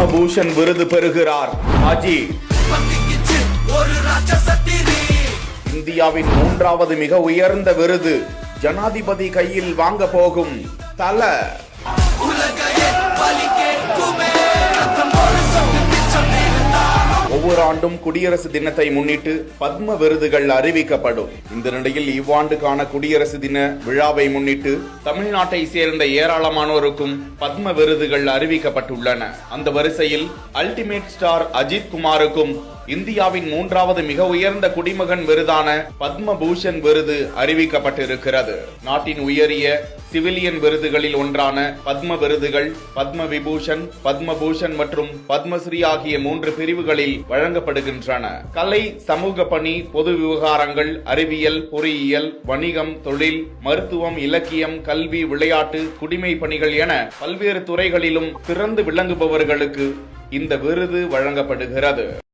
பத்மபூஷன் விருது பெறுகிறார் அஜித். இந்தியாவின் 3வது மிக உயர்ந்த விருது ஜனாதிபதி கையில் வாங்க போகும் தல. ஒவ்வொரு ஆண்டும் குடியரசு தினத்தை முன்னிட்டு பத்ம விருதுகள் அறிவிக்கப்படும். இந்த நிலையில் இவ்வாண்டுக்கான குடியரசு தின விழாவை முன்னிட்டு தமிழ்நாட்டை சேர்ந்த ஏராளமானோருக்கும் பத்ம விருதுகள் அறிவிக்கப்பட்டுள்ளன. அந்த வரிசையில் அல்டிமேட் ஸ்டார் அஜித் குமாருக்கும் இந்தியாவின் 3வது மிக உயர்ந்த குடிமகன் விருதான பத்மபூஷன் விருது அறிவிக்கப்பட்டிருக்கிறது. நாட்டின் உயரிய சிவிலியன் விருதுகளில் ஒன்றான பத்ம விருதுகள் பத்ம விபூஷன், பத்மபூஷன் மற்றும் பத்மஸ்ரீ ஆகிய 3 பிரிவுகளில் வழங்கப்படுகின்றன. கலை, சமூக பணி, பொது விவகாரங்கள், அறிவியல், பொறியியல், வணிகம், தொழில், மருத்துவம், இலக்கியம், கல்வி, விளையாட்டு, குடிமை பணிகள் என பல்வேறு துறைகளிலும் சிறந்து விளங்குபவர்களுக்கு இந்த விருது வழங்கப்படுகிறது.